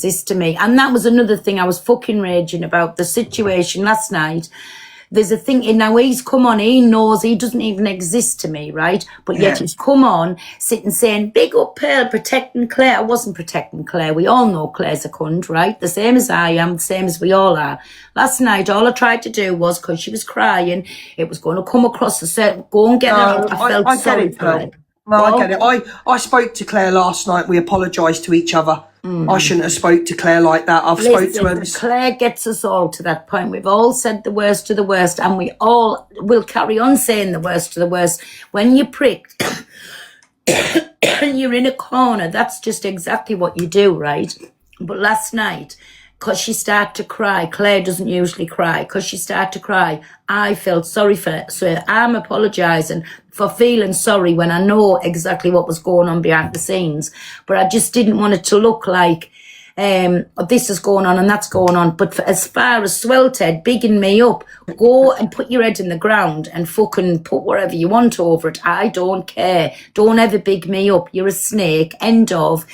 exist to me. And that was another thing I was fucking raging about, the situation last night. There's a thing, and now he's come on, he knows he doesn't even exist to me, right? But yet he's come on, sitting saying, big up Pearl, protecting Claire. I wasn't protecting Claire. We all know Claire's a cunt, right? The same as I am, the same as we all are. Last night, all I tried to do was, because she was crying, it was going to come across a certain, go and get her out. I felt sorry for her. No, I get it. I spoke to Claire last night. We apologised to each other. I shouldn't have spoke to Claire like that. Spoke to her. Claire gets us all to that point. We've all said the worst to the worst, and we all will carry on saying the worst to the worst. When you're pricked and you're in a corner, that's just exactly what you do, right? But last night, because she started to cry, Claire doesn't usually cry, because she started to cry, I felt sorry for her. So I'm apologising for feeling sorry when I know exactly what was going on behind the scenes. But I just didn't want it to look like this is going on and that's going on. But as far as Swelted bigging me up, go and put your head in the ground and fucking put whatever you want over it. I don't care. Don't ever big me up. You're a snake. End of.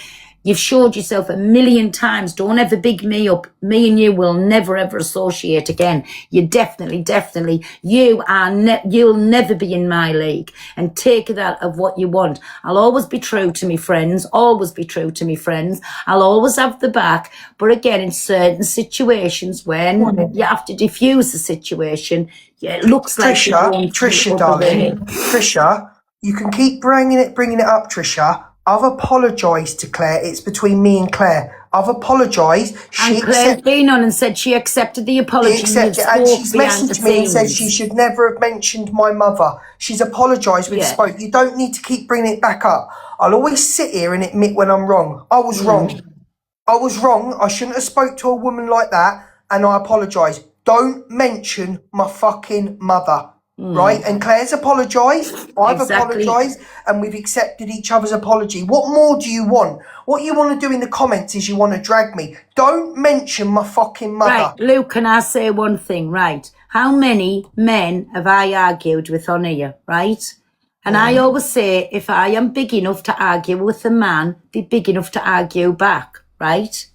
You've showed yourself a million times. Don't ever big me up. Me and you will never, ever associate again. You definitely, you'll never be in my league. And take that of what you want. I'll always be true to me friends. Always be true to me friends. I'll always have the back. But again, in certain situations when you have to diffuse the situation, it looks like Trisha, darling. Trisha, you can keep bringing it up, Trisha. I've apologised to Claire. It's between me and Claire. I've apologised. And Claire's been on and said she accepted the apology. She accepted it, and she's messaged me and said she should never have mentioned my mother. She's apologised. We spoke. You don't need to keep bringing it back up. I'll always sit here and admit when I'm wrong. I was wrong. I was wrong. I shouldn't have spoke to a woman like that, and I apologise. Don't mention my fucking mother. Right, and Claire's apologised, I've apologised, and we've accepted each other's apology. What more do you want? What you want to do in the comments is you want to drag me. Don't mention my fucking mother. Right, Luke, can I say one thing, right? How many men have I argued with on here, right? And I always say, if I am big enough to argue with a man, be big enough to argue back, right?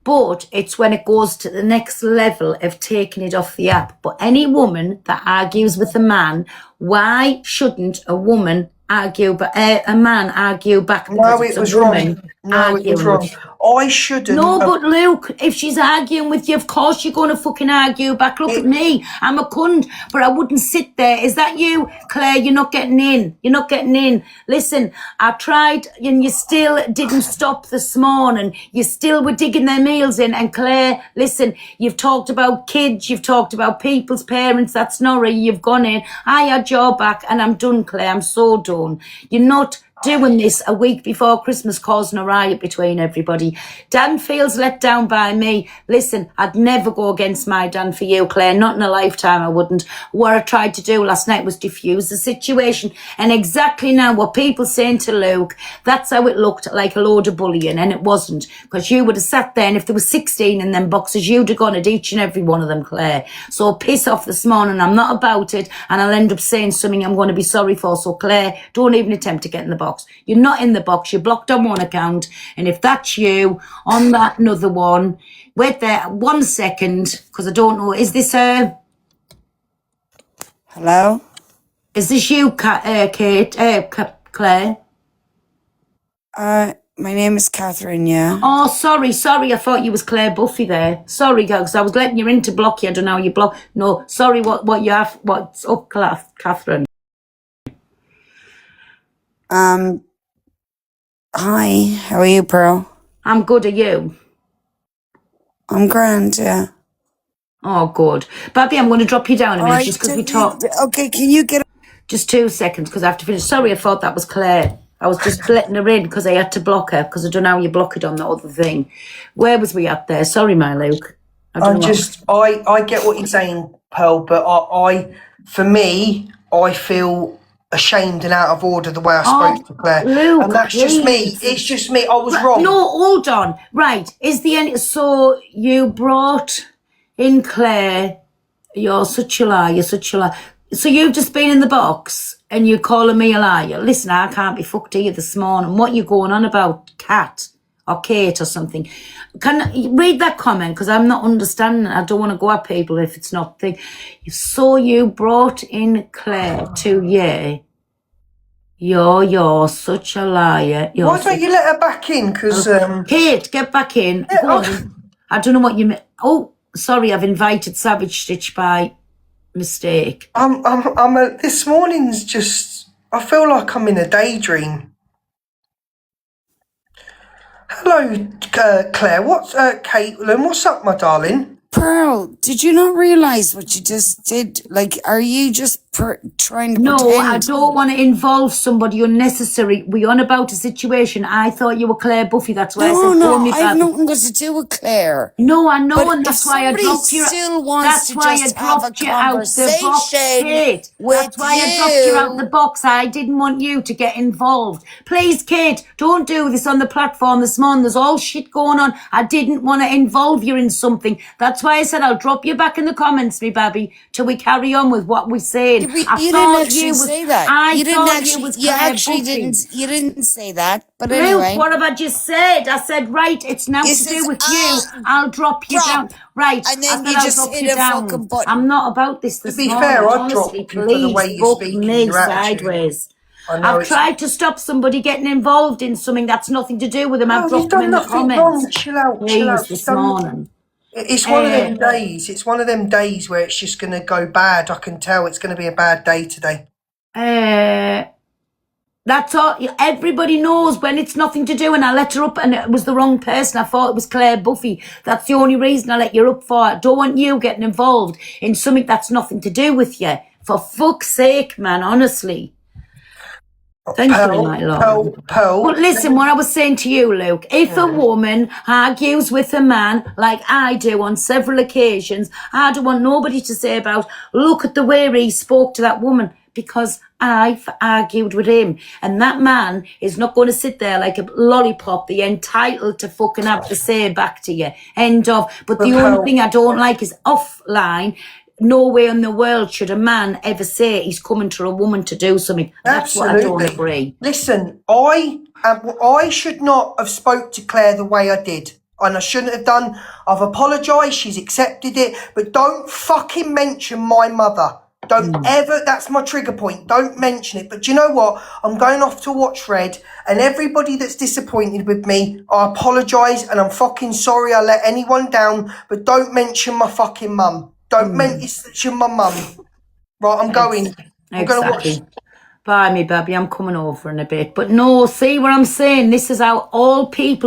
But it's when it goes to the next level of taking it off the app. But any woman that argues with a man, why shouldn't a woman argue, but a man argue back? No, it was wrong. No, it was wrong. I shouldn't. No, but Luke, if she's arguing with you, of course you're going to fucking argue back. Look at me. I'm a cunt, but I wouldn't sit there. Is that you, Claire? You're not getting in. You're not getting in. Listen, I tried and you still didn't stop this morning. You still were digging their meals in. And Claire, listen, you've talked about kids. You've talked about people's parents. That's Norrie. You've gone in. I had your back and I'm done, Claire. I'm so done. You're not doing this a week before Christmas, causing a riot between everybody. Dan feels let down by me. Listen, I'd never go against my Dan for you, Claire. Not in a lifetime, I wouldn't. What I tried to do last night was diffuse the situation. And exactly now what people saying to Luke, that's how it looked, like a load of bullying. And it wasn't. Because you would have sat there, and if there was 16 in them boxes, you'd have gone at each and every one of them, Claire. So piss off this morning. I'm not about it. And I'll end up saying something I'm going to be sorry for. So Claire, don't even attempt to get in the box. You're not in the box. You're blocked on one account. And if that's you, on that another one, wait there 1 second, because I don't know. Is this her? Hello? Is this you, Kate? Claire? My name is Catherine, yeah. Oh, sorry. I thought you was Claire Buffy there. Sorry, girl, because I was letting you in to block you. I don't know how you block. No, sorry, what you have, what's up, Catherine? Hi, how are you, Pearl? I'm good, are you? I'm grand, yeah. Oh, good. Babby, I'm going to drop you down a minute just because we talked. Okay, can you get... Just 2 seconds because I have to finish. Sorry, I thought that was Claire. I was just letting her in because I had to block her because I don't know how you block it on the other thing. Where was we at there? Sorry, my Luke. I get what you're saying, Pearl, but for me, I feel ashamed and out of order the way I spoke to Claire. Luke, and that's just me. It's just me. I was wrong. No, hold on. Right. Is the end? So you brought in Claire. You're such a liar. You're such a liar. So you've just been in the box and you're calling me a liar. Listen, I can't be fucked here this morning. What you going on about, Cat? or Kate or something. Can you read that comment? Because I'm not understanding. I don't want to go at people if it's not thing. So you brought in Claire to You're such a liar. Why don't you let her back in? Because Kate, get back in. Go on. I don't know what you mean. Oh, sorry, I've invited Savage Stitch by mistake. This morning's just. I feel like I'm in a daydream. Hello, Claire. What's Caitlin? What's up, my darling? Pearl, did you not realize what you just did? Like, are you just trying to No, pretend? I don't want to involve somebody unnecessary. We're on about a situation. I thought you were Claire Buffy. That's why I said, No, me I have back. nothing to do with Claire. No, I know, But and if that's why I somebody dropped you. still wants That's to why I just have a dropped you out the box, conversation Kate. with That's why I dropped you out the box. I didn't want you to get involved. Please, Kate, don't do this on the platform this morning. There's all shit going on. I didn't want to involve you in something. That's why I said I'll drop you back in the comments, me babby, till we carry on with what we're saying. You didn't actually say that. You didn't say that. But Luke, anyway. what have I just said? I said, right, it's now to do with you. I'll drop you down. Right. And then I you just hit a fucking button. I'm not about this To be morning. fair, I'd Honestly, drop you for the way you're speaking, me your attitude. sideways. I know I've tried to stop somebody getting involved in something that's nothing to do with them. I've you've dropped them done in the nothing comments. wrong. Chill out. This morning. It's one of them days. It's one of them days where it's just going to go bad. I can tell it's going to be a bad day today. That's all. Everybody knows when it's nothing to do, and I let her up and it was the wrong person. I thought it was Claire Buffy. That's the only reason I let you up for. I don't want you getting involved in something that's nothing to do with you. For fuck's sake, man, honestly. Thank you, my lord. But listen, what I was saying to you, Luke, if a woman argues with a man like I do on several occasions, I don't want nobody to say about, look at the way he spoke to that woman, because I've argued with him. And that man is not going to sit there like a lollipop, the entitled to fucking have to say back to you. End of. But the only thing I don't like is offline. No way in the world should a man ever say he's coming to a woman to do something. That's what I don't agree. Listen, I should not have spoke to Claire the way I did. And I shouldn't have done. I've apologised. She's accepted it. But don't fucking mention my mother. Don't ever, that's my trigger point. Don't mention it. But do you know what? I'm going off to watch Red, and everybody that's disappointed with me, I apologise and I'm fucking sorry I let anyone down, but don't mention my fucking mum. Don't mention my mum. Right, I'm going. I'm going to watch. Bye, me baby. I'm coming over in a bit. But no, see what I'm saying? This is how all people